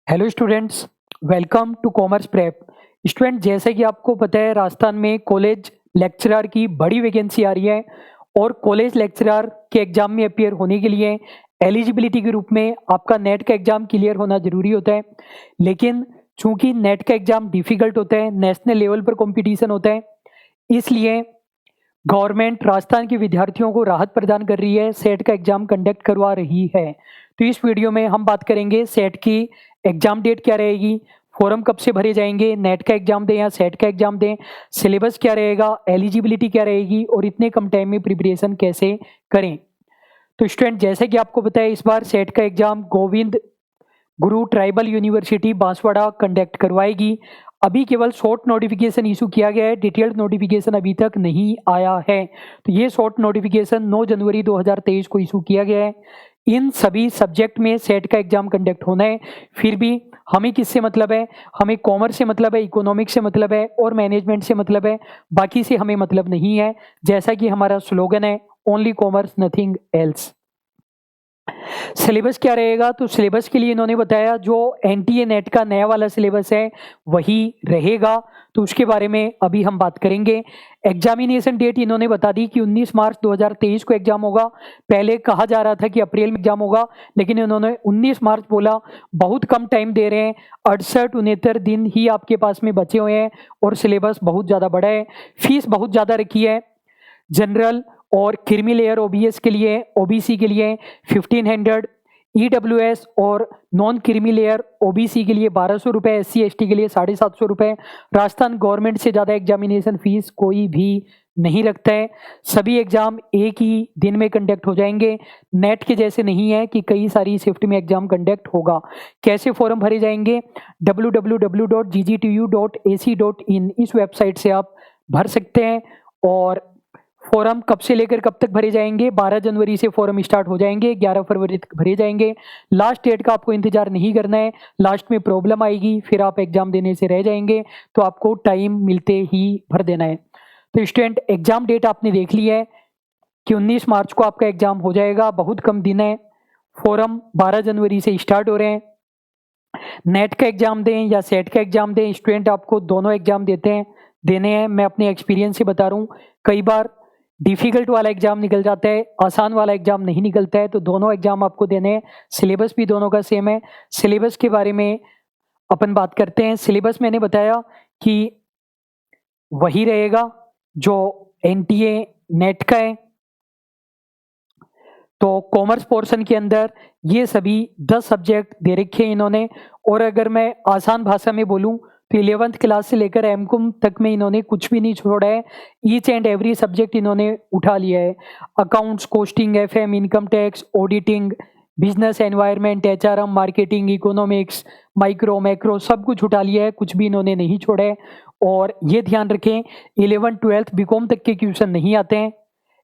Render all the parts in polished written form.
Hello students, welcome to commerce prep. Student, जैसे कि आपको पता है राजस्थान में कॉलेज लेक्चरर की बड़ी वैकेंसी आ रही है और कॉलेज लेक्चरर के एग्जाम में अपीयर होने के लिए एलिजिबिलिटी के रूप में आपका नेट का एग्जाम क्लियर होना जरूरी होता है। लेकिन चूंकि नेट का एग्जाम डिफिकल्ट होता है, नेशनल लेवल पर कंपटीशन होता है, इसलिए गवर्नमेंट राजस्थान के विद्यार्थियों को राहत प्रदान कर रही है, सेट का एग्जाम कंडक्ट करवा रही है। तो इस वीडियो में हम बात करेंगे सेट की एग्जाम डेट क्या रहेगी, फॉर्म कब से भरे जाएंगे, नेट का एग्जाम दें या सेट का एग्जाम दें, सिलेबस क्या रहेगा, एलिजिबिलिटी क्या रहेगी और इतने कम टाइम में प्रिपरेशन कैसे करें। तो स्टूडेंट, जैसे कि आपको पता है इस बार सेट का exam Govind Guru tribal university Banswara conduct करवाएगी। अभी केवल शॉर्ट नोटिफिकेशन इशू किया गया है, डिटेल्ड नोटिफिकेशन अभी तक नहीं आया है। तो ये शॉर्ट नोटिफिकेशन 9 जनवरी 2023 को इशू किया गया है। इन सभी सब्जेक्ट में सेट का एग्जाम कंडक्ट होना है। फिर भी हमें किससे मतलब है? हमें कॉमर्स से मतलब है, इकोनॉमिक्स से मतलब है और मैनेजमेंट से मतलब है, बाकी से हमें मतलब नहीं है। जैसा कि हमारा स्लोगन है, only commerce nothing else. Syllabus क्या रहेगा? तो सिलेबस के लिए इन्होंने बताया जो एनटीए नेट का नया वाला सिलेबस है वही रहेगा। तो उसके बारे में अभी हम बात करेंगे। एग्जामिनेशन डेट इन्होंने बता दी कि 19 मार्च 2023 को एग्जाम होगा। पहले कहा जा रहा था कि अप्रैल में एग्जाम होगा, लेकिन इन्होंने 19 मार्च बोला। बहुत कम टाइम दे रहे हैं, 68-69 दिन ही आपके पास में बचे हुए हैं और सिलेबस बहुत ज़्यादा बड़ा है। फीस बहुत ज़्यादा रखी है। जनरल और क्रीमी लेयर ओबीएस के लिए, ओबीसी के लिए 1500, ईडब्ल्यूएस और नॉन क्रीमी लेयर ओबीसी के लिए 1200 रुपये, एससी एसटी के लिए 750 रुपये। राजस्थान गवर्नमेंट से ज़्यादा एग्जामिनेशन फीस कोई भी नहीं रखता है। सभी एग्जाम एक ही दिन में कंडक्ट हो जाएंगे। नेट के जैसे नहीं है कि कई सारी शिफ्ट में एग्जाम कंडक्ट होगा। कैसे फॉर्म भरे जाएंगे? www.ggtu.ac.in इस वेबसाइट से आप भर सकते हैं। और फॉर्म कब से लेकर कब तक भरे जाएंगे? 12 जनवरी से फॉर्म स्टार्ट हो जाएंगे, 11 फरवरी तक भरे जाएंगे। लास्ट डेट का आपको इंतजार नहीं करना है, लास्ट में प्रॉब्लम आएगी, फिर आप एग्जाम देने से रह जाएंगे। तो आपको टाइम मिलते ही भर देना है। तो स्टूडेंट, एग्जाम डेट आपने देख ली है कि 19 मार्च को आपका एग्जाम हो जाएगा। बहुत कम दिन है। फॉर्म 12 जनवरी से स्टार्ट हो रहे हैं। नेट का एग्जाम दें या सेट का एग्जाम दें, स्टूडेंट आपको दोनों एग्जाम देने हैं। मैं अपने एक्सपीरियंस से बता रहा हूँ, कई बार डिफिकल्ट वाला एग्जाम निकल जाता है, आसान वाला एग्जाम नहीं निकलता है। तो दोनों एग्जाम आपको देने हैं। सिलेबस भी दोनों का सेम है। सिलेबस के बारे में अपन बात करते हैं। सिलेबस मैंने बताया कि वही रहेगा जो एनटीए नेट का है। तो कॉमर्स पोर्शन के अंदर ये सभी 10 सब्जेक्ट दे रखे हैं इन्होंने। और अगर मैं आसान भाषा में बोलूं तो 11th क्लास से लेकर एमकॉम तक में इन्होंने कुछ भी नहीं छोड़ा है। ईच एंड एवरी सब्जेक्ट इन्होंने उठा लिया है। Accounts, costing, FM, income tax, auditing, business environment, HRM, marketing, economics, micro macro सब कुछ उठा लिया है, कुछ भी इन्होंने नहीं छोड़ा है। और ये ध्यान रखें, 11th 12th बीकॉम तक के क्वेश्चन नहीं आते हैं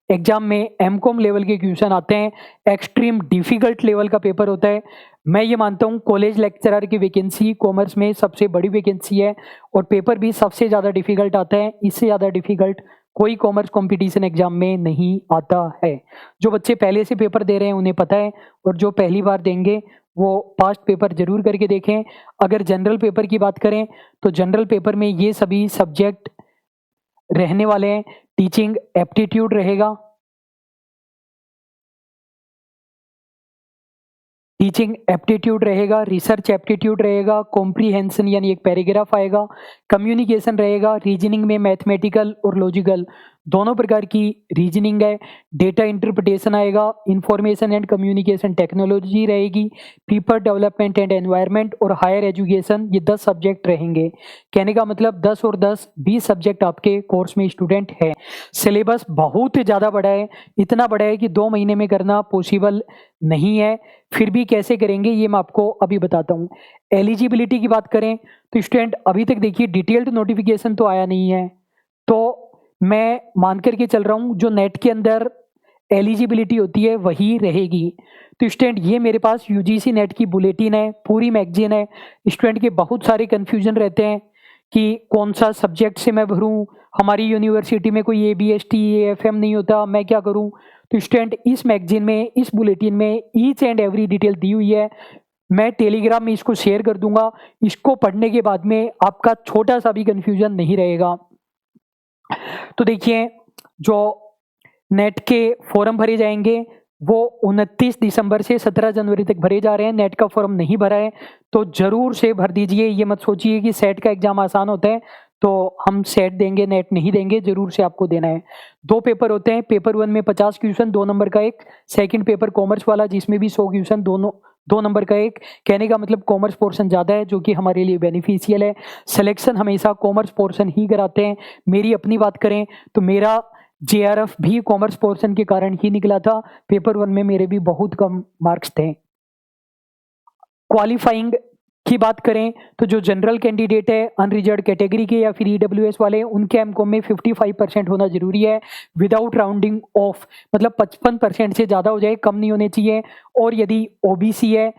एग्जाम में, एमकॉम लेवल के क्वेश्चन आते हैं। एक्सट्रीम डिफिकल्ट लेवल का पेपर होता है। मैं ये मानता हूँ कॉलेज लेक्चरर की वैकेंसी कॉमर्स में सबसे बड़ी वैकेंसी है और पेपर भी सबसे ज़्यादा डिफिकल्ट आता है। इससे ज़्यादा डिफिकल्ट कोई कॉमर्स कंपटीशन एग्जाम में नहीं आता है। जो बच्चे पहले से पेपर दे रहे हैं उन्हें पता है, और जो पहली बार देंगे वो पास्ट पेपर जरूर करके देखें। अगर जनरल पेपर की बात करें तो जनरल पेपर में ये सभी सब्जेक्ट रहने वाले हैं। टीचिंग एप्टीट्यूड रहेगा, रिसर्च एप्टीट्यूड रहेगा, कॉम्प्रीहेंशन यानी एक पैराग्राफ आएगा, कम्युनिकेशन रहेगा, रीजनिंग में मैथमेटिकल और लॉजिकल दोनों प्रकार की रीजनिंग है, डेटा इंटरप्रिटेशन आएगा, इंफॉर्मेशन एंड कम्युनिकेशन टेक्नोलॉजी रहेगी, पीपल डेवलपमेंट एंड एनवायरनमेंट और हायर एजुकेशन। ये 10 सब्जेक्ट रहेंगे। कहने का मतलब 10 और 10 20 सब्जेक्ट आपके कोर्स में स्टूडेंट है। सिलेबस बहुत ज़्यादा बड़ा है, इतना बड़ा है कि 2 महीने में करना पॉसिबल नहीं है। फिर भी कैसे करेंगे ये मैं आपको अभी बताता हूँ। एलिजिबिलिटी की बात करें तो स्टूडेंट अभी तक देखिए डिटेल्ड नोटिफिकेशन तो आया नहीं है, तो मैं मान करके चल रहा हूँ जो नेट के अंदर एलिजिबिलिटी होती है वही रहेगी। तो स्टूडेंट ये मेरे पास यूजीसी नेट की बुलेटिन है, पूरी मैगजीन है। स्टूडेंट के बहुत सारे कन्फ्यूजन रहते हैं कि कौन सा सब्जेक्ट से मैं भरूँ, हमारी यूनिवर्सिटी में कोई ABST AFM नहीं होता, मैं क्या करूँ? तो स्टूडेंट इस मैगजीन में, इस बुलेटिन में ईच एंड एवरी डिटेल दी हुई है। मैं टेलीग्राम में इसको शेयर कर दूंगा। इसको पढ़ने के बाद में आपका छोटा सा भी कंफ्यूजन नहीं रहेगा। तो देखिए, जो नेट के फॉर्म भरे जाएंगे वो 29 दिसंबर से 17 जनवरी तक भरे जा रहे हैं। नेट का फॉर्म नहीं भरा है तो जरूर से भर दीजिए। ये मत सोचिए कि सेट का एग्जाम आसान होता है तो हम सेट देंगे, नेट नहीं देंगे, जरूर से आपको देना है। 2 पेपर होते हैं। पेपर 1 में 50 क्वेश्चन, 2 नंबर का एक। सेकंड पेपर कॉमर्स वाला जिसमें भी 100 क्वेश्चन, दोनों 2 नंबर का एक। कहने का मतलब कॉमर्स पोर्शन ज़्यादा है जो कि हमारे लिए बेनिफिशियल है। सिलेक्शन हमेशा कॉमर्स पोर्शन ही कराते हैं। मेरी अपनी बात करें तो मेरा JRF भी कॉमर्स पोर्शन के कारण ही निकला था। पेपर 1 में मेरे भी बहुत कम मार्क्स थे। क्वालिफाइंग की बात करें तो जो जनरल कैंडिडेट है, अनरिजर्व कैटेगरी के या फिर EWS वाले, उनके एमकॉम में 55% होना जरूरी है विदाउट राउंडिंग ऑफ, मतलब 55% से ज़्यादा हो जाए, कम नहीं होने चाहिए। और यदि OBC है,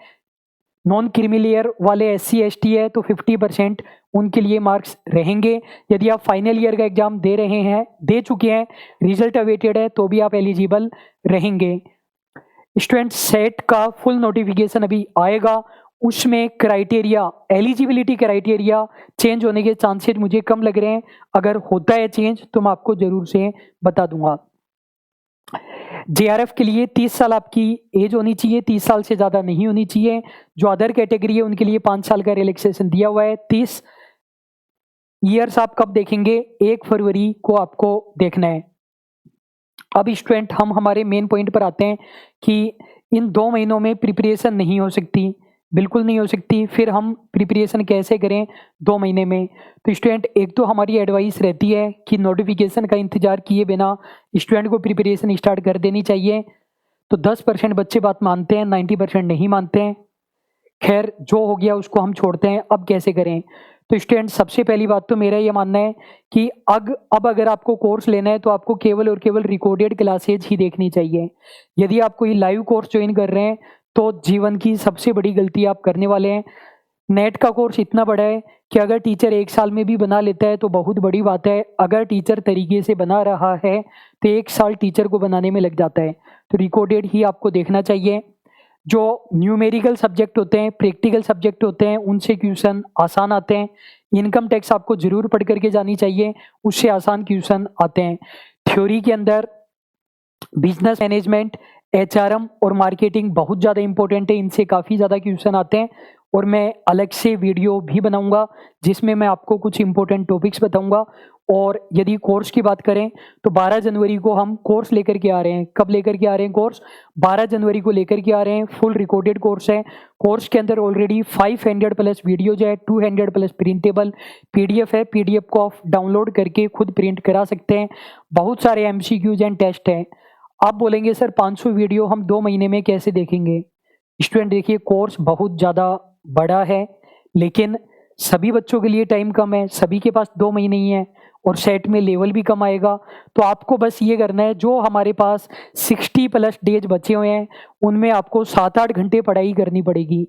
नॉन क्रीमिलियर वाले SC ST है तो 50% उनके लिए मार्क्स रहेंगे। यदि आप फाइनल ईयर का एग्जाम दे चुके हैं, रिजल्ट अवेटेड है, तो भी आप एलिजिबल रहेंगे। स्टूडेंट सेट का फुल नोटिफिकेशन अभी आएगा, उसमें क्राइटेरिया, एलिजिबिलिटी क्राइटेरिया चेंज होने के चांसेस मुझे कम लग रहे हैं। अगर होता है चेंज तो मैं आपको जरूर से बता दूंगा। JRF के लिए 30 साल आपकी एज होनी चाहिए, 30 साल से ज़्यादा नहीं होनी चाहिए। जो अदर कैटेगरी है उनके लिए 5 साल का रिलैक्सेशन दिया हुआ है। 30 ईयर्स आप कब देखेंगे? 1 फरवरी को आपको देखना है। अब स्टूडेंट हम हमारे मेन पॉइंट पर आते हैं कि इन 2 महीनों में प्रिपरेशन नहीं हो सकती, बिल्कुल नहीं हो सकती। फिर हम प्रिपरेशन कैसे करें 2 महीने में? तो स्टूडेंट एक तो हमारी एडवाइस रहती है कि नोटिफिकेशन का इंतजार किए बिना स्टूडेंट को प्रिपरेशन स्टार्ट कर देनी चाहिए। तो 10% बच्चे बात मानते हैं, 90% नहीं मानते हैं। खैर, जो हो गया उसको हम छोड़ते हैं। अब कैसे करें? तो स्टूडेंट सबसे पहली बात तो मेरा ये मानना है कि अब अगर आपको कोर्स लेना है तो आपको केवल और केवल रिकॉर्डेड क्लासेज ही देखनी चाहिए। यदि आप कोई लाइव कोर्स ज्वाइन कर रहे हैं तो जीवन की सबसे बड़ी गलती आप करने वाले हैं। नेट का कोर्स इतना बड़ा है कि अगर टीचर 1 साल में भी बना लेता है तो बहुत बड़ी बात है। अगर टीचर तरीके से बना रहा है तो 1 साल टीचर को बनाने में लग जाता है। तो रिकॉर्डेड ही आपको देखना चाहिए। जो न्यूमेरिकल सब्जेक्ट होते हैं, प्रैक्टिकल सब्जेक्ट होते हैं, उनसे क्वेश्चन आसान आते हैं। इनकम टैक्स आपको जरूर पढ़ करके जानी चाहिए, उससे आसान क्वेश्चन आते हैं। थ्योरी के अंदर बिजनेस मैनेजमेंट, HRM और मार्केटिंग बहुत ज़्यादा इंपॉर्टेंट है, इनसे काफ़ी ज़्यादा क्वेश्चन आते हैं। और मैं अलग से वीडियो भी बनाऊंगा जिसमें मैं आपको कुछ इंपॉर्टेंट टॉपिक्स बताऊंगा। और यदि कोर्स की बात करें तो 12 जनवरी को हम कोर्स लेकर के आ रहे हैं। कब लेकर के आ रहे हैं कोर्स? 12 जनवरी को लेकर के आ रहे हैं। फुल रिकॉर्डेड कोर्स है। कोर्स के अंदर ऑलरेडी 500 प्लस वीडियोज है, 200 प्लस प्रिंटेबल PDF है। PDF को आप डाउनलोड करके खुद प्रिंट करा सकते हैं। बहुत सारे MCQs एंड टेस्ट हैं। आप बोलेंगे सर 500 वीडियो हम 2 महीने में कैसे देखेंगे? स्टूडेंट देखिए, कोर्स बहुत ज़्यादा बड़ा है लेकिन सभी बच्चों के लिए टाइम कम है, सभी के पास 2 महीने ही है और सेट में लेवल भी कम आएगा। तो आपको बस ये करना है, जो हमारे पास 60 प्लस डेज बचे हुए हैं उनमें आपको 7-8 घंटे पढ़ाई करनी पड़ेगी।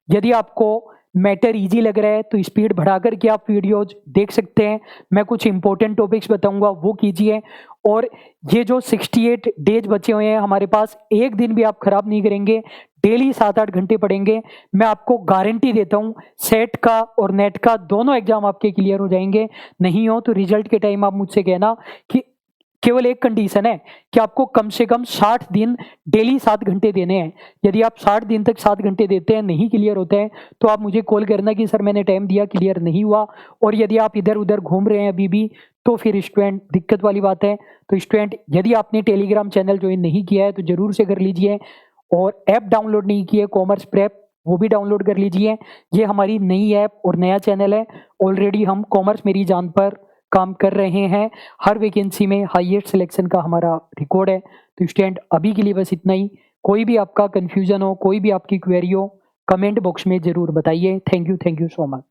यदि आपको मैटर इजी लग रहा है तो स्पीड बढ़ा करके आप वीडियोज देख सकते हैं। मैं कुछ इंपॉर्टेंट टॉपिक्स बताऊंगा, वो कीजिए। और ये जो 68 डेज बचे हुए हैं हमारे पास, एक दिन भी आप खराब नहीं करेंगे, डेली 7-8 घंटे पढ़ेंगे। मैं आपको गारंटी देता हूँ सेट का और नेट का दोनों एग्जाम आपके क्लियर हो जाएंगे। नहीं हो तो रिजल्ट के टाइम आप मुझसे कहना कि केवल एक कंडीशन है कि आपको कम से कम 60 दिन डेली 7 घंटे देने हैं। यदि आप 60 दिन तक 7 घंटे देते हैं, नहीं क्लियर होते हैं, तो आप मुझे कॉल करना कि सर मैंने टाइम दिया, क्लियर नहीं हुआ। और यदि आप इधर उधर घूम रहे हैं अभी भी, तो फिर स्टूडेंट दिक्कत वाली बात है। तो स्टूडेंट यदि आपने टेलीग्राम चैनल ज्वाइन नहीं किया है तो जरूर से कर लीजिए। और ऐप डाउनलोड नहीं की है कॉमर्स प्रेप, वो भी डाउनलोड कर लीजिए। ये हमारी नई ऐप और नया चैनल है। ऑलरेडी हम कॉमर्स मेरी जान पर काम कर रहे हैं। हर वैकेंसी में हाईएस्ट सिलेक्शन का हमारा रिकॉर्ड है। तो स्टूडेंट अभी के लिए बस इतना ही। कोई भी आपका कन्फ्यूजन हो, कोई भी आपकी क्वेरी हो, कमेंट बॉक्स में ज़रूर बताइए। Thank you so much.